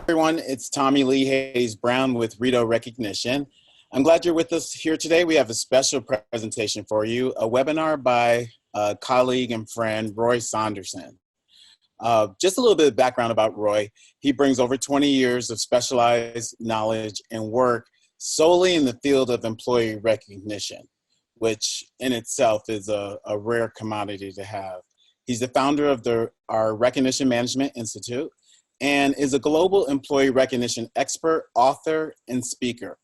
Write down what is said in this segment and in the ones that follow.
Everyone, it's Tommy Lee Hayes Brown with Rito Recognition. I'm glad you're with us here today. We have a special presentation for you, a webinar by colleague and friend Roy Saunderson. Just a little bit of background about Roy. He brings over 20 years of specialized knowledge and work solely in the field of employee recognition, which in itself is a rare commodity to have. He's the founder of our Recognition Management Institute and is a global employee recognition expert, author, and speaker.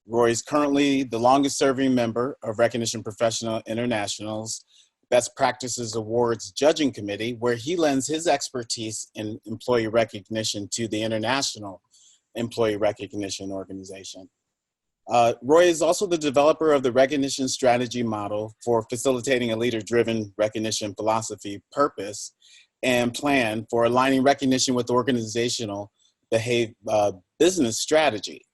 Roy is currently the longest serving member of Recognition Professional International's Best Practices Awards Judging Committee, where he lends his expertise in employee recognition to the International Employee Recognition Organization. Roy is also the developer of the recognition strategy model for facilitating a leader-driven recognition philosophy, purpose, and plan for aligning recognition with organizational business strategy.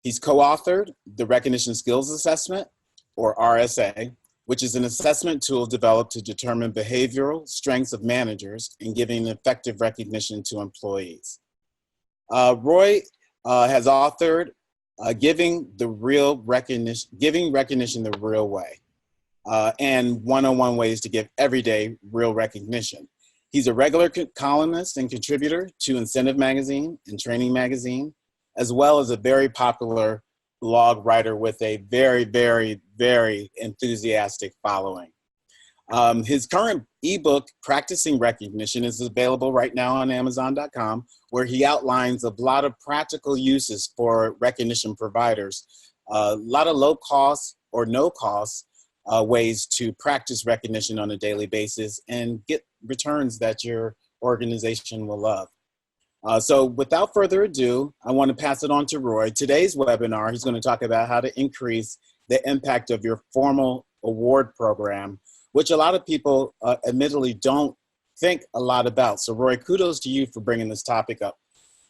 He's co-authored the Recognition Skills Assessment, or RSA, which is an assessment tool developed to determine behavioral strengths of managers in giving effective recognition to employees. Roy has authored Giving Recognition the Real Way, and 101 Ways to Give Everyday Real Recognition. He's a regular columnist and contributor to Incentive Magazine and Training Magazine, as well as a very popular blog writer with a very, very, very enthusiastic following. His current ebook, Practicing Recognition, is available right now on Amazon.com, where he outlines a lot of practical uses for recognition providers, a lot of low cost or no cost ways to practice recognition on a daily basis and get returns that your organization will love. So without further ado, I want to pass it on to Roy. Today's webinar, he's going to talk about how to increase the impact of your formal award program, which a lot of people admittedly don't think a lot about. So Roy, kudos to you for bringing this topic up,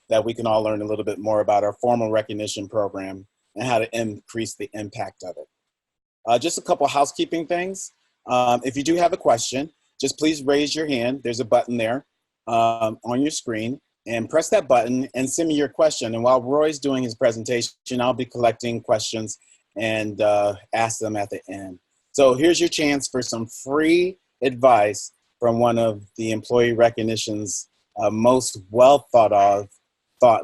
that we can all learn a little bit more about our formal recognition program and how to increase the impact of it. Just a couple housekeeping things. If you do have a question, just please raise your hand. There's a button there on your screen, and press that button and send me your question. And while Roy's doing his presentation, I'll be collecting questions and ask them at the end. So here's your chance for some free advice from one of the employee recognition's most well thought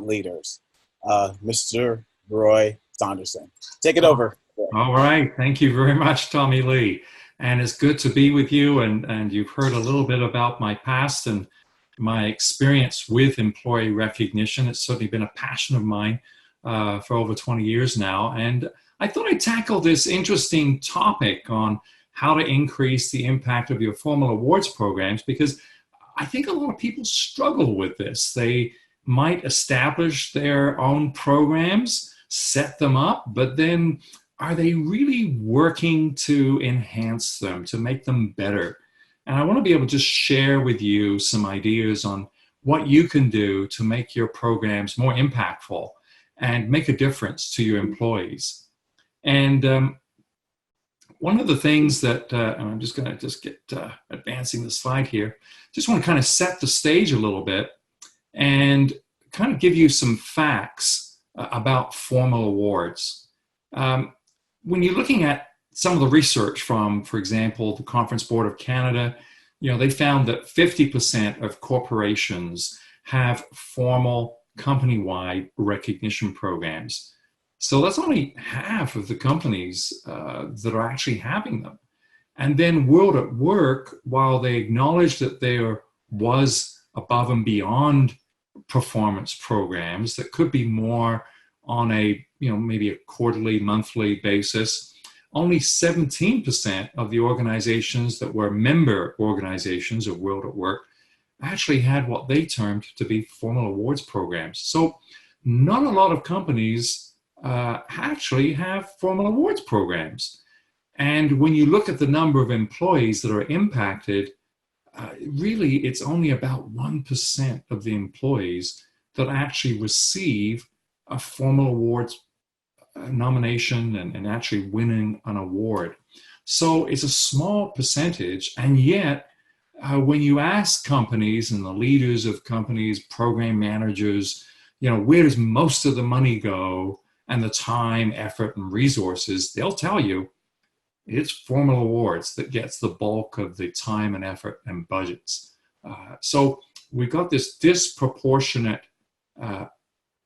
leaders, Mr. Roy Saunderson. Take it over. All right. Thank you very much, Tommy Lee. And it's good to be with you. And you've heard a little bit about my past and my experience with employee recognition. It's certainly been a passion of mine for over 20 years now. And I thought I'd tackle this interesting topic on how to increase the impact of your formal awards programs, because I think a lot of people struggle with this. They might establish their own programs, set them up, but then are they really working to enhance them, to make them better? And I want to be able to share with you some ideas on what you can do to make your programs more impactful and make a difference to your employees. And one of the things that, I'm just going to get advancing the slide here, just want to kind of set the stage a little bit and kind of give you some facts about formal awards. When you're looking at some of the research from, for example, the Conference Board of Canada, they found that 50% of corporations have formal company-wide recognition programs. So that's only half of the companies that are actually having them. And then World at Work, while they acknowledge that there was above and beyond performance programs that could be more on a, maybe a quarterly, monthly basis, only 17% of the organizations that were member organizations of World at Work actually had what they termed to be formal awards programs. So not a lot of companies actually have formal awards programs. And when you look at the number of employees that are impacted, really it's only about 1% of the employees that actually receive a formal awards nomination and actually winning an award. So it's a small percentage, and yet when you ask companies and the leaders of companies, program managers, where does most of the money go and the time, effort, and resources? They'll tell you it's formal awards that gets the bulk of the time and effort and budgets. So we've got this disproportionate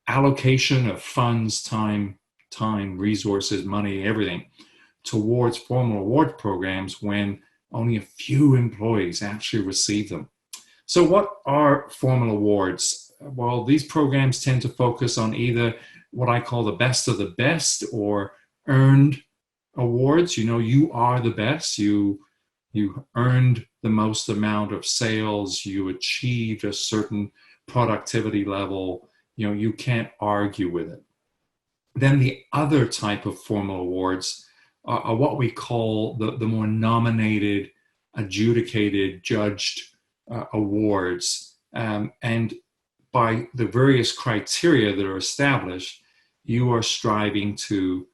allocation of funds, time, resources, money, everything towards formal award programs when only a few employees actually receive them. So what are formal awards? Well, these programs tend to focus on either what I call the best of the best or earned awards. You are the best. You earned the most amount of sales. You achieved a certain productivity level. You can't argue with it. Then the other type of formal awards are what we call the more nominated, adjudicated, judged awards. And by the various criteria that are established, you are striving to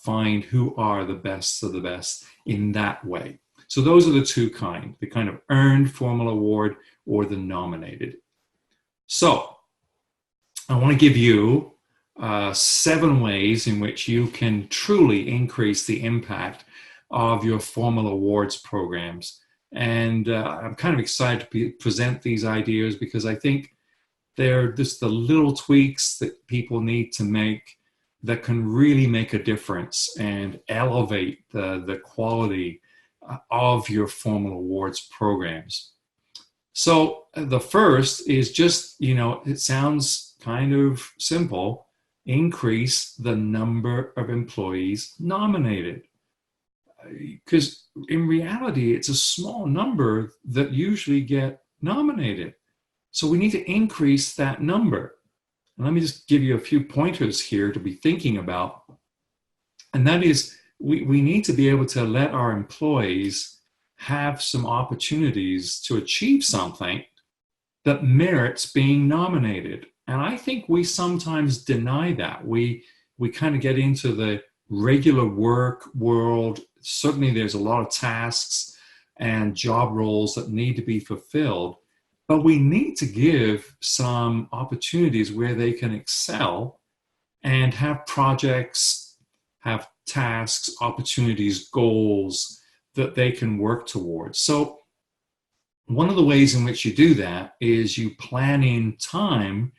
find who are the best of the best in that way. So those are the two kinds, the kind of earned formal award or the nominated. So I want to give you 7 ways in which you can truly increase the impact of your formal awards programs. And I'm kind of excited to present these ideas because I think they're just the little tweaks that people need to make that can really make a difference and elevate the quality of your formal awards programs. So the first is just, it sounds kind of simple, increase the number of employees nominated. Because in reality, it's a small number that usually get nominated. So we need to increase that number. And let me just give you a few pointers here to be thinking about. And that is, we need to be able to let our employees have some opportunities to achieve something that merits being nominated. And I think we sometimes deny that. We kind of get into the regular work world. Certainly there's a lot of tasks and job roles that need to be fulfilled, but we need to give some opportunities where they can excel and have projects, have tasks, opportunities, goals that they can work towards. So one of the ways in which you do that is you plan in time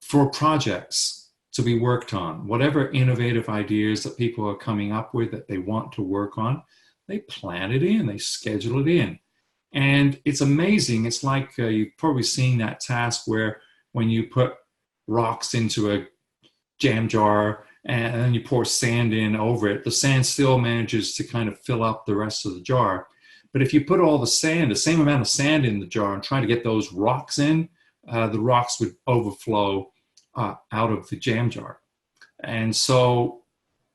for projects to be worked on. Whatever innovative ideas that people are coming up with that they want to work on, they plan it in, they schedule it in. And it's amazing. It's like you've probably seen that task where when you put rocks into a jam jar and then you pour sand in over it, the sand still manages to kind of fill up the rest of the jar. But if you put all the same amount of sand in the jar and try to get those rocks in, the rocks would overflow out of the jam jar. And so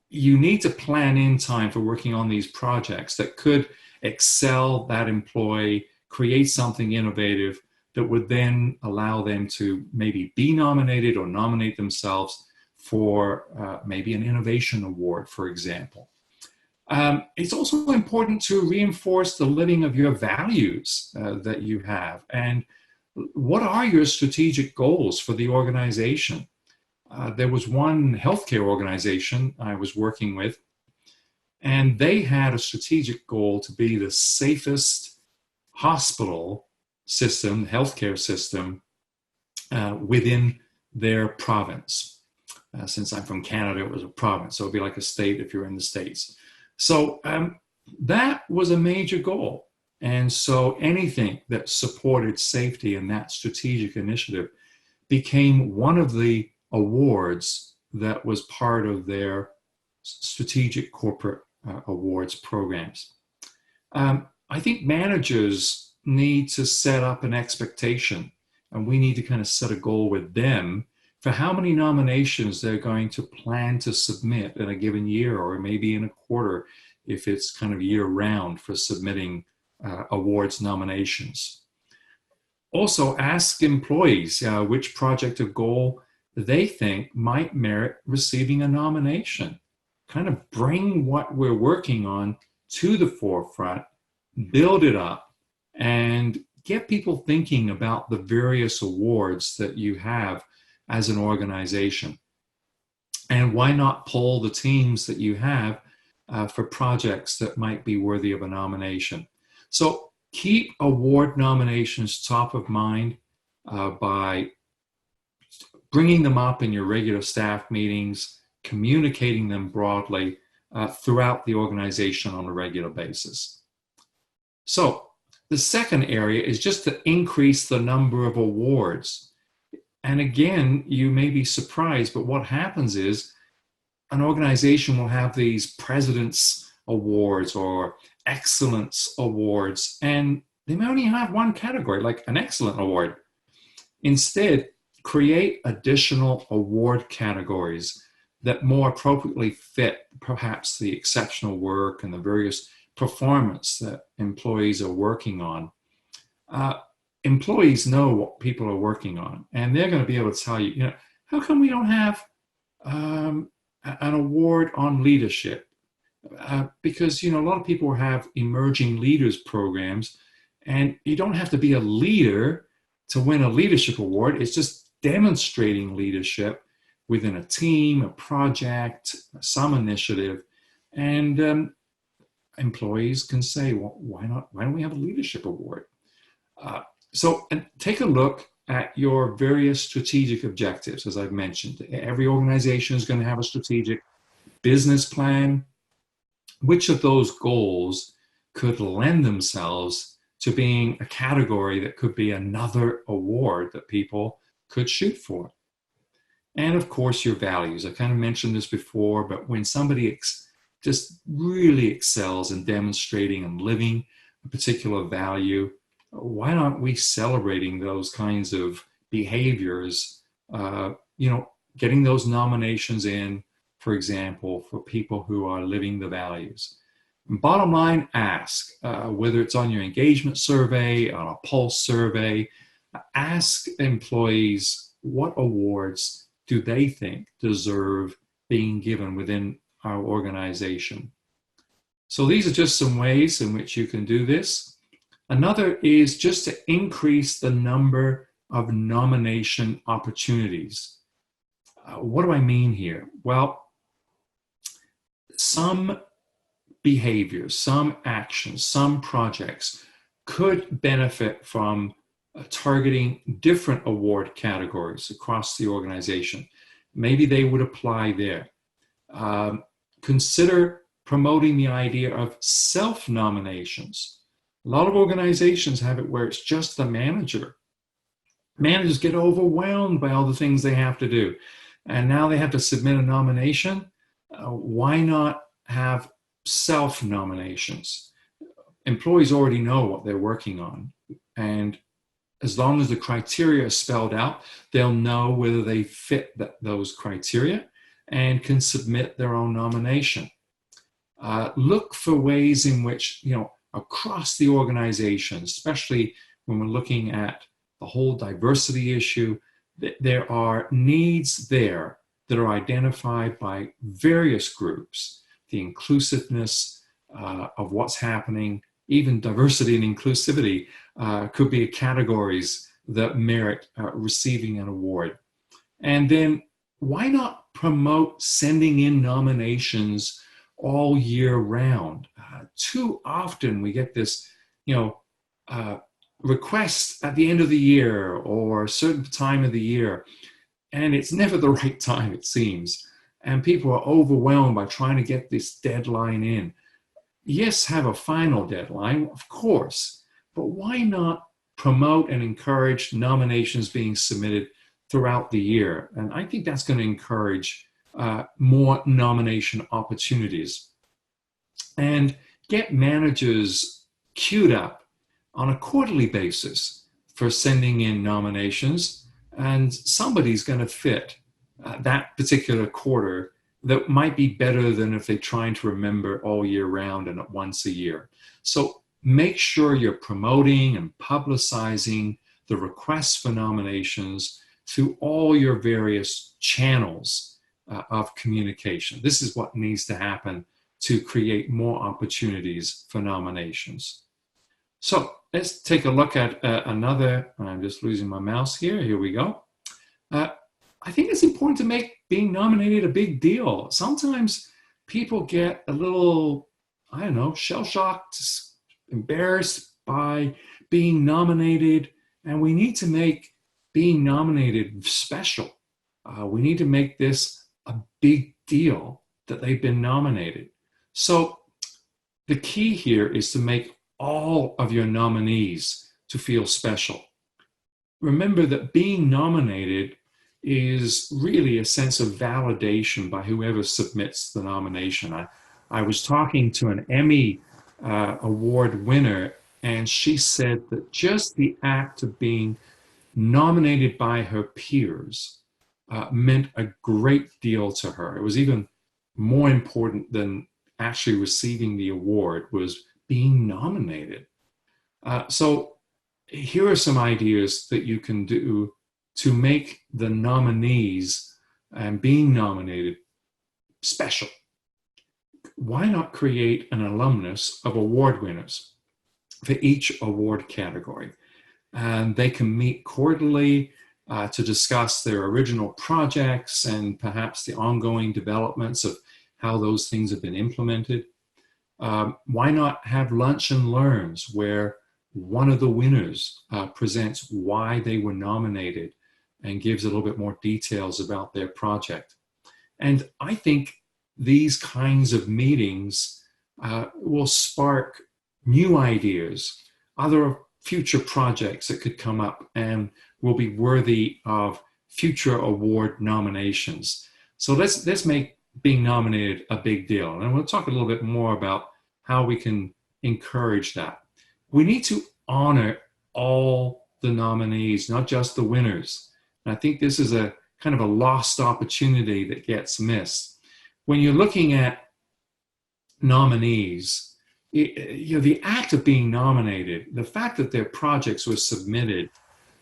you need to plan in time for working on these projects that could excel that employee, create something innovative that would then allow them to maybe be nominated or nominate themselves for maybe an innovation award, for example. It's also important to reinforce the living of your values that you have. And what are your strategic goals for the organization? There was one healthcare organization I was working with, and they had a strategic goal to be the safest hospital system, healthcare system within their province. Since I'm from Canada, it was a province, so it'd be like a state if you're in the States. So that was a major goal. And so anything that supported safety in that strategic initiative became one of the awards that was part of their strategic corporate awards programs. I think managers need to set up an expectation, and we need to kind of set a goal with them for how many nominations they're going to plan to submit in a given year, or maybe in a quarter if it's kind of year round for submitting awards nominations. Also ask employees which project or goal they think might merit receiving a nomination. Kind of bring what we're working on to the forefront, build it up, and get people thinking about the various awards that you have as an organization. And why not poll the teams that you have for projects that might be worthy of a nomination? So keep award nominations top of mind by bringing them up in your regular staff meetings, communicating them broadly throughout the organization on a regular basis. So the second area is just to increase the number of awards. And again, you may be surprised, but what happens is an organization will have these President's Awards or Excellence Awards, and they may only have one category, like an Excellent Award. Instead, create additional award categories that more appropriately fit perhaps the exceptional work and the various performance that employees are working on. Employees know what people are working on, and they're going to be able to tell you, you know, how come we don't have an award on leadership? Because, you know, a lot of people have emerging leaders programs, and you don't have to be a leader to win a leadership award. It's just demonstrating leadership within a team, a project, some initiative, and employees can say, well, why not? Why don't we have a leadership award? So take a look at your various strategic objectives. As I've mentioned, every organization is going to have a strategic business plan. Which of those goals could lend themselves to being a category that could be another award that people could shoot for? And of course, your values. I kind of mentioned this before, but when somebody just really excels in demonstrating and living a particular value, why aren't we celebrating those kinds of behaviors? You know, getting those nominations in, for example, for people who are living the values. And bottom line, ask, whether it's on your engagement survey, on a pulse survey, ask employees what awards do they think deserve being given within our organization. So these are just some ways in which you can do this. Another is just to increase the number of nomination opportunities. What do I mean here? Well, some behaviors, some actions, some projects could benefit from targeting different award categories across the organization. Maybe they would apply there. Consider promoting the idea of self-nominations. A lot of organizations have it where it's just the manager. Managers get overwhelmed by all the things they have to do, and now they have to submit a nomination. Why not have self-nominations? Employees already know what they're working on, and as long as the criteria are spelled out, they'll know whether they fit those criteria and can submit their own nomination. Look for ways in which, you know, across the organization, especially when we're looking at the whole diversity issue, there are needs there that are identified by various groups. The inclusiveness of what's happening, even diversity and inclusivity could be categories that merit receiving an award. And then why not promote sending in nominations all year round? Too often we get this, you know, request at the end of the year or a certain time of the year, and it's never the right time, it seems. And people are overwhelmed by trying to get this deadline in. Yes, have a final deadline, of course, but why not promote and encourage nominations being submitted throughout the year? And I think that's going to encourage more nomination opportunities. And get managers queued up on a quarterly basis for sending in nominations, and somebody's going to fit that particular quarter that might be better than if they're trying to remember all year round and once a year. So make sure you're promoting and publicizing the requests for nominations through all your various channels of communication. This is what needs to happen to create more opportunities for nominations. So let's take a look at another. I'm just losing my mouse here. Here we go. I think it's important to make being nominated a big deal. Sometimes people get a little, I don't know, shell-shocked, embarrassed by being nominated, and we need to make being nominated special. We need to make this a big deal that they've been nominated. So the key here is to make all of your nominees to feel special. Remember that being nominated is really a sense of validation by whoever submits the nomination. I was talking to an Emmy award winner, and she said that just the act of being nominated by her peers meant a great deal to her. It was even more important than actually receiving the award, was being nominated. So here are some ideas that you can do to make the nominees and being nominated special. Why not create an alumnus of award winners for each award category? And they can meet quarterly to discuss their original projects and perhaps the ongoing developments of how those things have been implemented. Why not have lunch and learns where one of the winners presents why they were nominated and gives a little bit more details about their project. And I think these kinds of meetings will spark new ideas, other future projects that could come up and will be worthy of future award nominations. So let's make being nominated a big deal. And we'll talk a little bit more about how we can encourage that. We need to honor all the nominees, not just the winners. And I think this is a kind of a lost opportunity that gets missed. When you're looking at nominees, the act of being nominated, the fact that their projects were submitted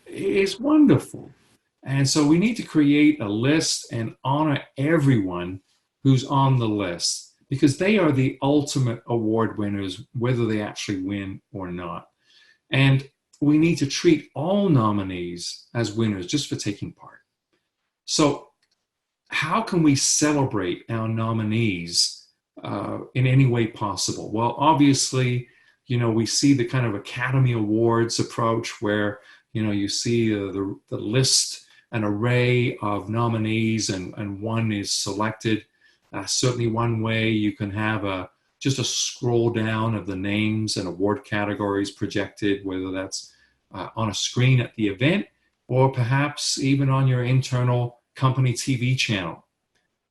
is wonderful. And so we need to create a list and honor everyone who's on the list, because they are the ultimate award winners, whether they actually win or not. And we need to treat all nominees as winners just for taking part. So how can we celebrate our nominees in any way possible? Well, obviously, we see the kind of Academy Awards approach where, you see the list, an array of nominees, and one is selected. Certainly one way you can have just a scroll down of the names and award categories projected, whether that's on a screen at the event or perhaps even on your internal company TV channel.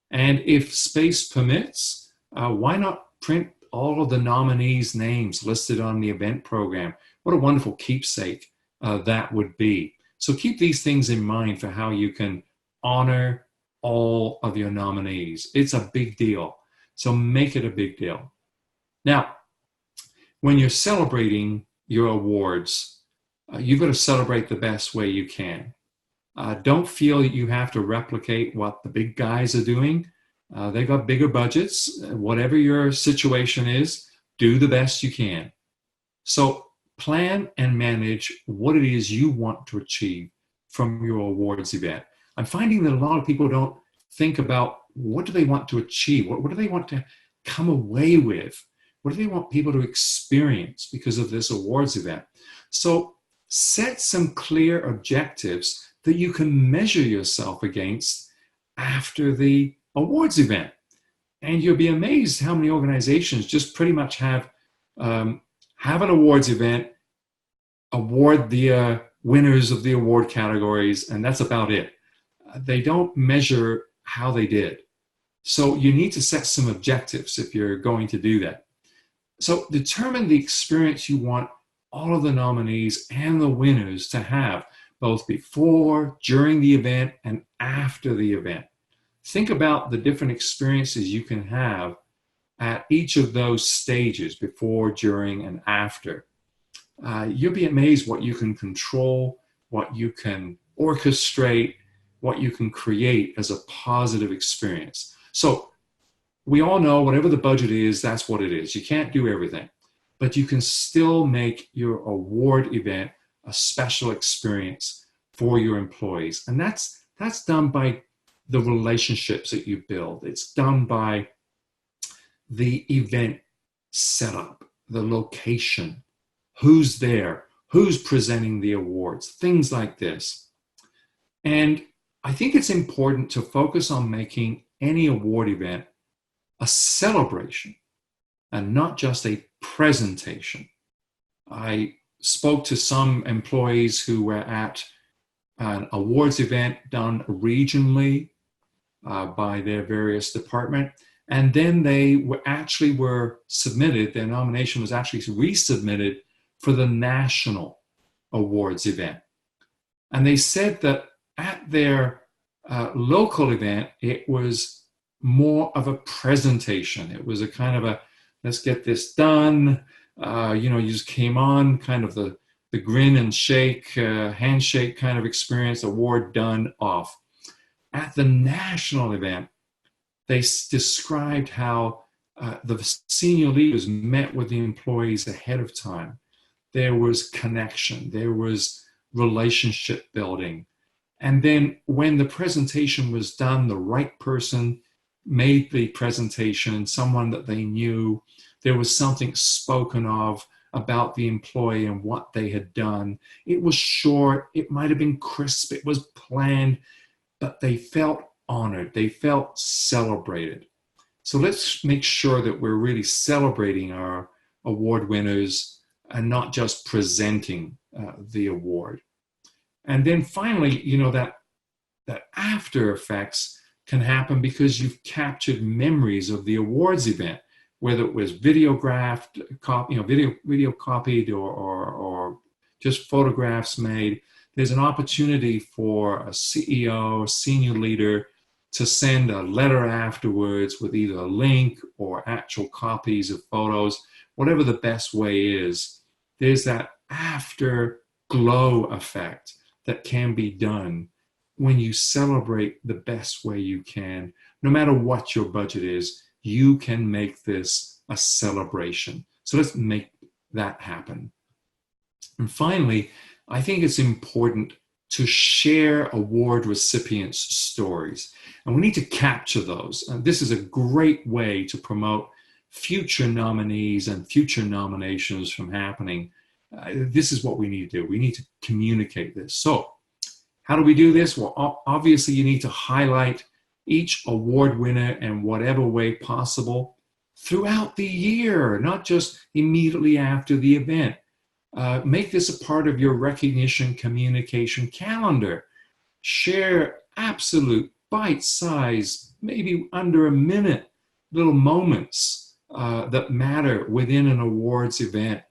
And if space permits, why not print all of the nominees' names listed on the event program? What a wonderful keepsake that would be. So keep these things in mind for how you can honor all of your nominees. It's a big deal. So make it a big deal. Now, when you're celebrating your awards, you've got to celebrate the best way you can. Don't feel that you have to replicate what the big guys are doing. They've got bigger budgets. Whatever your situation is, do the best you can. So plan and manage what it is you want to achieve from your awards event. I'm finding that a lot of people don't think about what do they want to achieve? What do they want to come away with? What do they want people to experience because of this awards event? So set some clear objectives that you can measure yourself against after the awards event. And you'll be amazed how many organizations just pretty much have an awards event, award the winners of the award categories, and that's about it. They don't measure how they did. So you need to set some objectives if you're going to do that. So determine the experience you want all of the nominees and the winners to have, both before, during the event, and after the event. Think about the different experiences you can have at each of those stages, before, during, and after. You'll be amazed what you can control, what you can orchestrate, what you can create as a positive experience. So we all know whatever the budget is, that's what it is. You can't do everything, but you can still make your award event a special experience for your employees. And that's That's done by the relationships that you build. It's done by the event setup, the location, who's there, who's presenting the awards, things like this. And I think it's important to focus on making any award event a celebration and not just a presentation. I spoke to some employees who were at an awards event done regionally by their various department, and then they were submitted, their nomination was actually resubmitted for the national awards event. And they said that at their local event, it was more of a presentation. It was a kind of a, let's get this done. You just came on, kind of the grin and shake, handshake kind of experience, award done, off. At the national event, they described how the senior leaders met with the employees ahead of time. There was connection, there was relationship building. And then when the presentation was done, the right person made the presentation, someone that they knew. There was something spoken of about the employee and what they had done. It was short, it might have been crisp, it was planned, but they felt honored, they felt celebrated. So let's make sure that we're really celebrating our award winners and not just presenting the award. And then finally, that after effects can happen because you've captured memories of the awards event, whether it was videographed, video copied, or just photographs made. There's an opportunity for a CEO, senior leader, to send a letter afterwards with either a link or actual copies of photos, whatever the best way is. There's that afterglow effect that can be done when you celebrate the best way you can. No matter what your budget is, you can make this a celebration. So let's make that happen. And finally, I think it's important to share award recipients' stories. And we need to capture those. And this is a great way to promote future nominees and future nominations from happening. This is what we need to do. We need to communicate this. So how do we do this? Well, obviously you need to highlight each award winner in whatever way possible throughout the year, not just immediately after the event. Make this a part of your recognition communication calendar. Share absolute bite-sized, maybe under a minute, little moments that matter within an awards event,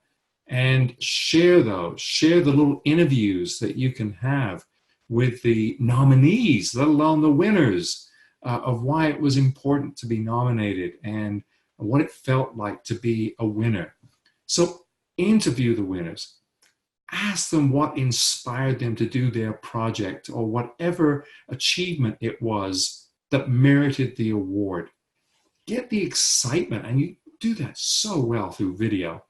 and share those. Share the little interviews that you can have with the nominees, let alone the winners, of why it was important to be nominated and what it felt like to be a winner. So interview the winners. Ask them what inspired them to do their project or whatever achievement it was that merited the award. Get the excitement, and you do that so well through video.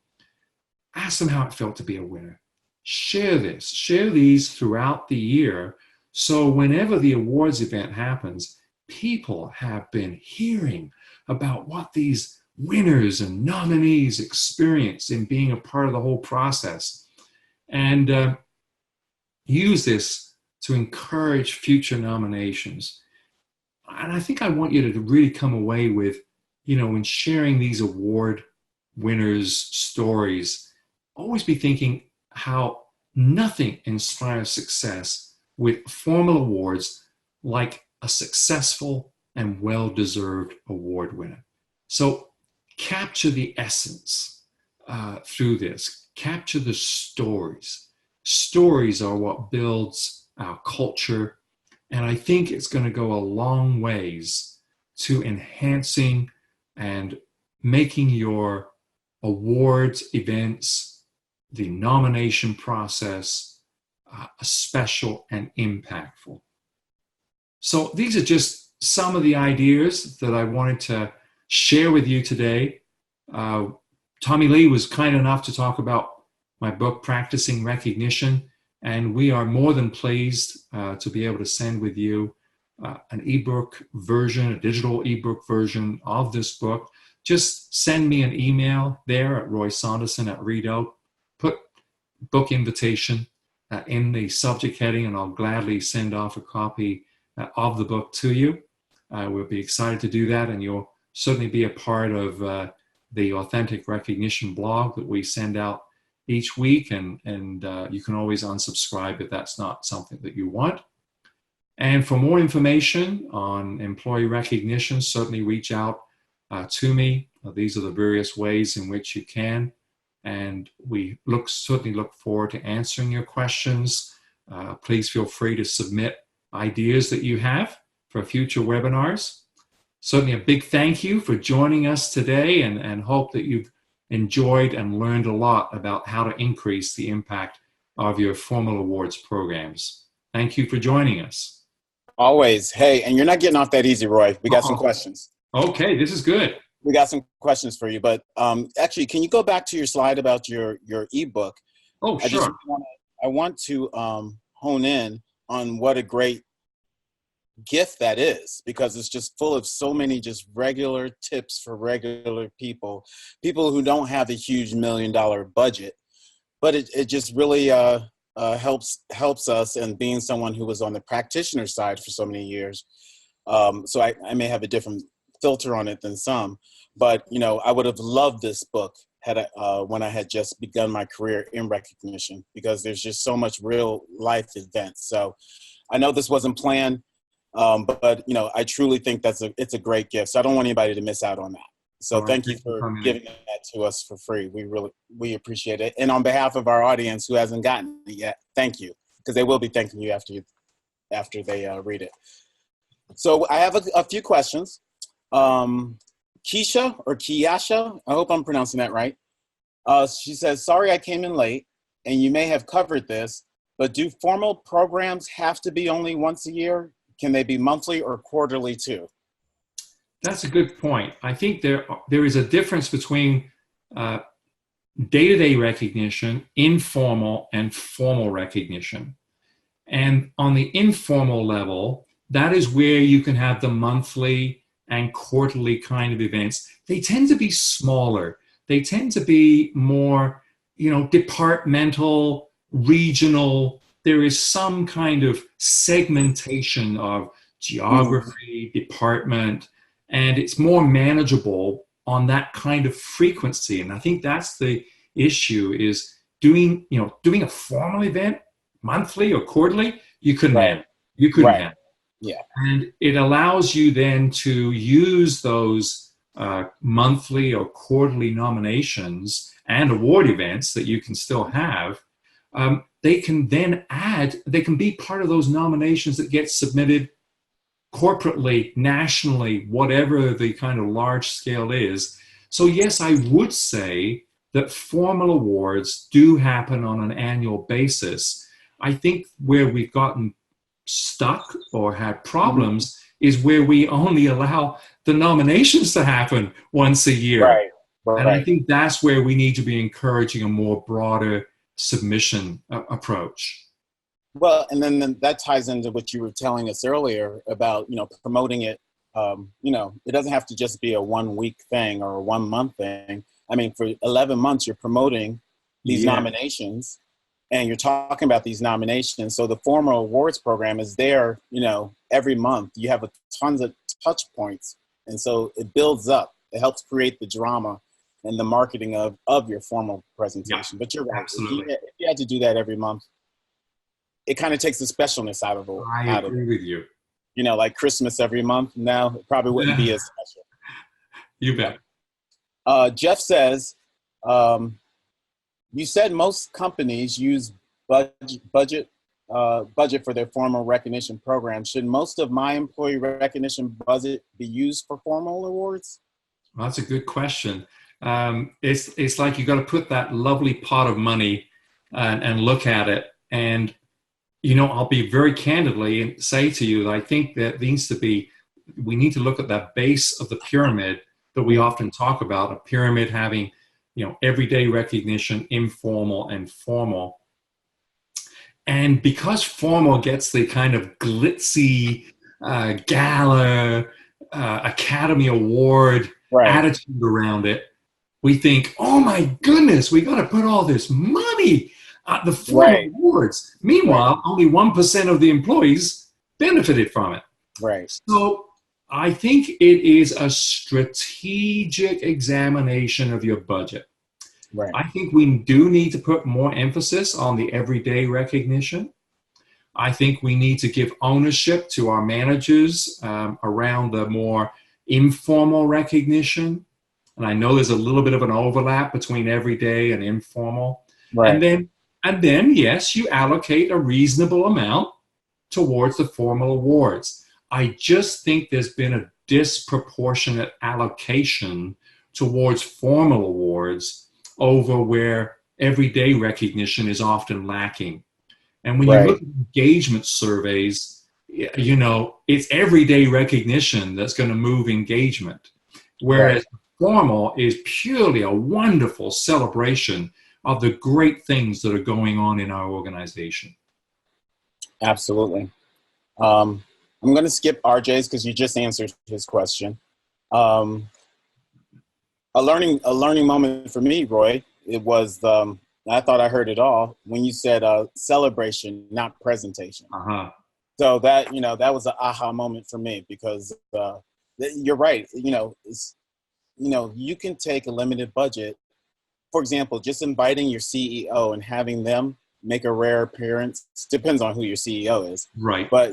Ask them how it felt to be a winner. Share this. Share these throughout the year, so whenever the awards event happens, people have been hearing about what these winners and nominees experience in being a part of the whole process. And use this to encourage future nominations. And I think I want you to really come away with, in sharing these award winners' stories, always be thinking how nothing inspires success with formal awards like a successful and well-deserved award winner. So capture the essence through this. Capture the stories. Stories are what builds our culture, and I think it's going to go a long ways to enhancing and making your awards events, the nomination process, special and impactful. So these are just some of the ideas that I wanted to share with you today. Tommy Lee was kind enough to talk about my book, Practicing Recognition. And we are more than pleased to be able to send with you an ebook version, a digital ebook version of this book. Just send me an email there at roysaunderson@readout. Put book invitation in the subject heading, and I'll gladly send off a copy of the book to you. We'll be excited to do that, and you'll certainly be a part of the Authentic Recognition blog that we send out each week, and you can always unsubscribe if that's not something that you want. And for more information on employee recognition, certainly reach out to me. These are the various ways in which you can. And we certainly look forward to answering your questions. Please feel free to submit ideas that you have for future webinars. Certainly a big thank you for joining us today, and hope that you've enjoyed and learned a lot about how to increase the impact of your formal awards programs. Thank you for joining us. Always. Hey, and you're not getting off that easy, Roy. We got some questions. Okay, this is good. We got some questions for you, but actually, can you go back to your slide about your ebook? Oh, sure. I want to hone in on what a great gift that is, because it's just full of so many just regular tips for regular people who don't have a huge $1 million budget, but it just really helps us. And being someone who was on the practitioner side for so many years, so I may have a different filter on it than some, but I would have loved this book when I had just begun my career in recognition, because there's just so much real life events. So I know this wasn't planned, but I truly think it's a great gift. So I don't want anybody to miss out on that. So thank you for giving that to us for free. We appreciate it. And on behalf of our audience who hasn't gotten it yet, thank you, because they will be thanking you after they read it. So I have a few questions. Keisha or Kiyasha, I hope I'm pronouncing that right. She says, sorry I came in late, and you may have covered this, but do formal programs have to be only once a year? Can they be monthly or quarterly too? That's a good point. I think there is a difference between day-to-day recognition, informal and formal recognition. And on the informal level, that is where you can have the monthly and quarterly kind of events. They tend to be smaller. They tend to be more, departmental, regional. There is some kind of segmentation of geography, department, and it's more manageable on that kind of frequency. And I think that's the issue, is doing a formal event monthly or quarterly, you couldn't handle. You couldn't handle. Yeah. And it allows you then to use those monthly or quarterly nominations and award events that you can still have. They can be part of those nominations that get submitted corporately, nationally, whatever the kind of large scale is. So yes, I would say that formal awards do happen on an annual basis. I think where we've gotten stuck or had problems is where we only allow the nominations to happen once a year. Right. And I think that's where we need to be encouraging a more broader submission approach. Well, and then that ties into what you were telling us earlier about, promoting it. It doesn't have to just be a 1 week thing or a 1 month thing. I mean, for 11 months, you're promoting these nominations, and you're talking about these nominations. So the formal awards program is there, every month. You have tons of touch points. And so it builds up. It helps create the drama and the marketing of your formal presentation. Yeah, but you're right. Absolutely. If you had to do that every month, it kind of takes the specialness out of it. I agree with you. Like Christmas every month. No, it probably wouldn't be as special. You bet. Jeff says, you said most companies use budget for their formal recognition program. Should most of my employee recognition budget be used for formal awards? Well, that's a good question. It's like you got to put that lovely pot of money and look at it. And I'll be very candidly and say to you that I think that we need to look at that base of the pyramid that we often talk about, a pyramid having, everyday recognition, informal and formal. And because formal gets the kind of glitzy gala Academy Award Right. attitude around it, we think, oh my goodness, we got to put all this money at the formal Right. awards. Right. Meanwhile, only 1% of the employees benefited from it. Right. So I think it is a strategic examination of your budget. Right. I think we do need to put more emphasis on the everyday recognition. I think we need to give ownership to our managers around the more informal recognition. And I know there's a little bit of an overlap between everyday and informal. And Right. then, yes, you allocate a reasonable amount towards the formal awards. I just think there's been a disproportionate allocation towards formal awards over where everyday recognition is often lacking. And when you look Right. at engagement surveys, you know, it's everyday recognition that's going to move engagement. Right. Whereas formal is purely a wonderful celebration of the great things that are going on in our organization. Absolutely. I'm going to skip RJ's because you just answered his question. Um, a learning moment for me, Roy. It was I thought I heard it all when you said celebration, not presentation. Uh-huh. So that that was an aha moment for me because you're right. You can take a limited budget. For example, just inviting your CEO and having them make a rare appearance depends on who your CEO is. Right. But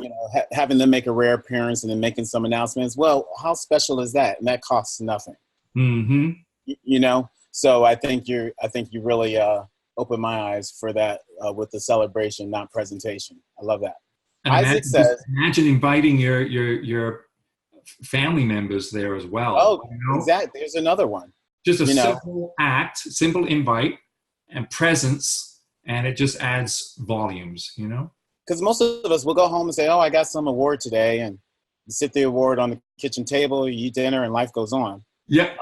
having them make a rare appearance and then making some announcements. Well, how special is that? And that costs nothing. Mm-hmm. So I think you really opened my eyes for that with the celebration, not presentation. I love that. And Isaac imagine, just says, imagine inviting your family members there as well. "Oh, You know, exactly. There's another one. just a You know, simple act, simple invite, and presence, and it just adds volumes. You know. because most of us will go home and say, "Oh, I got some award today," and you sit the award on the kitchen table, you eat dinner, and life goes on. Yep.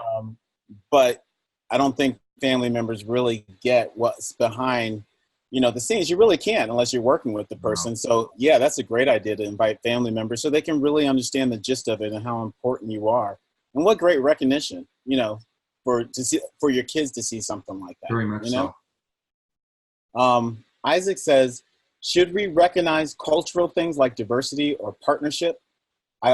But I don't think family members really get what's behind, the scenes. You really can't unless you're working with the person. So yeah, that's a great idea to invite family members so they can really understand the gist of it and how important you are. And what great recognition, for your kids to see something like that. Very much so. Isaac says, should we recognize cultural things like diversity or partnership? I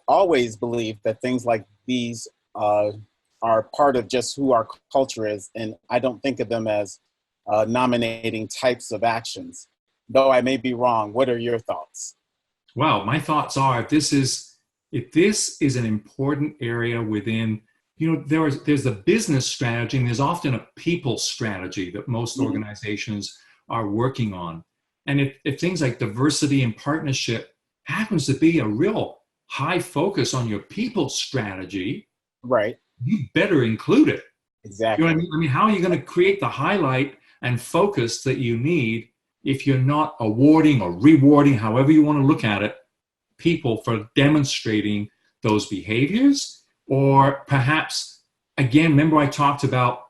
always believe that things like these are part of just who our culture is, and I don't think of them as nominating types of actions. Though I may be wrong. What are your thoughts? Well, my thoughts are if this is an important area within, there's a business strategy and there's often a people strategy that most Mhm. organizations are working on. And if things like diversity and partnership happens to be a real high focus on your people strategy, Right. you better include it. You know what I Exactly. mean? I mean, how are you going to create the highlight and focus that you need if you're not awarding or rewarding, however you want to look at it, people for demonstrating those behaviors? Or perhaps, again, remember I talked about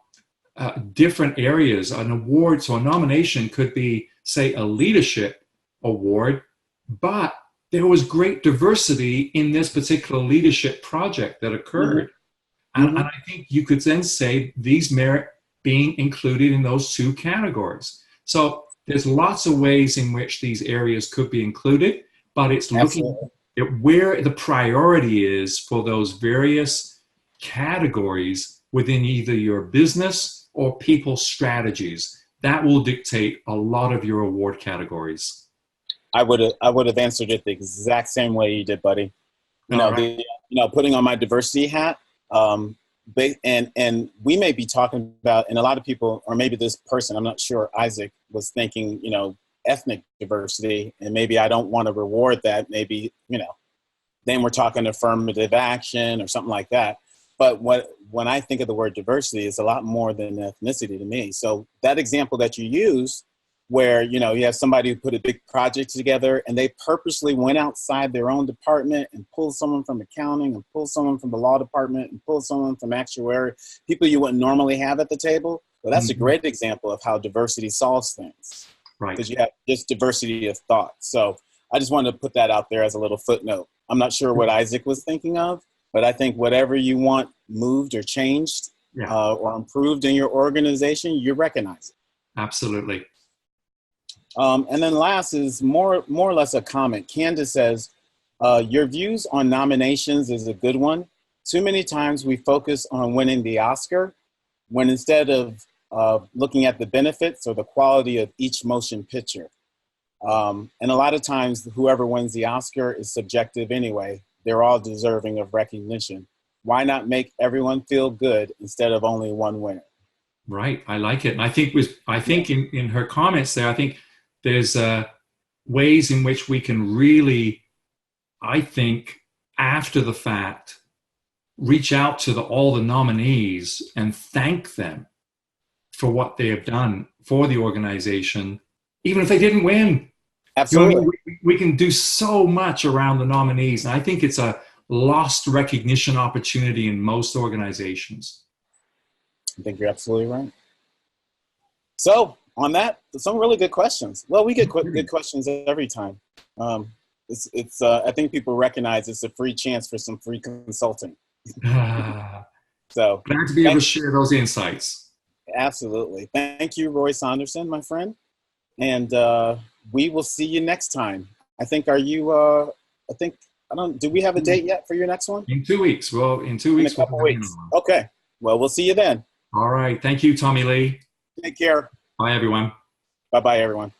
different areas. An award, so a nomination could be, say, a leadership award, but there was great diversity in this particular leadership project that Hmm. occurred. And Hmm. I think you could then say these merit being included in those two categories. So there's lots of ways in which these areas could be included, but it's looking Absolutely. at where the priority is for those various categories within either your business or people strategies. That will dictate a lot of your award categories. I would have answered it the exact same way you did, buddy. All right. Putting on my diversity hat. And we may be talking about, and a lot of people, or maybe this person, I'm not sure, Isaac was thinking, ethnic diversity, and maybe I don't want to reward that. Maybe, then we're talking affirmative action or something like that. But when I think of the word diversity, it's a lot more than ethnicity to me. So that example that you use, where you have somebody who put a big project together and they purposely went outside their own department and pulled someone from accounting and pulled someone from the law department and pulled someone from actuary, people you wouldn't normally have at the table. Well, that's a Mhm. great example of how diversity solves things. Right. because you have just diversity of thought. So I just wanted to put that out there as a little footnote. I'm not sure what Isaac was thinking of, but I think whatever you want moved or changed Yeah, or improved in your organization, you recognize it. absolutely. And then last is more or less a comment. Candace says, your views on nominations is a good one. Too many times we focus on winning the Oscar when instead of looking at the benefits or the quality of each motion picture. And a lot of times whoever wins the Oscar is subjective anyway. They're all deserving of recognition. Why not make everyone feel good instead of only one winner? Right. I like it. And I think in her comments there, I think there's ways in which we can really, I think, after the fact, reach out to all the nominees and thank them for what they have done for the organization, even if they didn't win. Absolutely. You know, we can do so much around the nominees. And I think it's a lost recognition opportunity in most organizations. I think you're absolutely right. So on that, some really good questions. Well, we get good questions every time. I think people recognize it's a free chance for some free consulting. So glad to be able to share those insights. Absolutely. Thank you, Roy Saunderson, my friend. And we will see you next time. I think, do we have a date yet for your next one? In 2 weeks. Well, in 2 weeks. In a couple weeks. Okay. Well, we'll see you then. All right. Thank you, Tommy Lee. Take care. Bye, everyone. Bye-bye, everyone.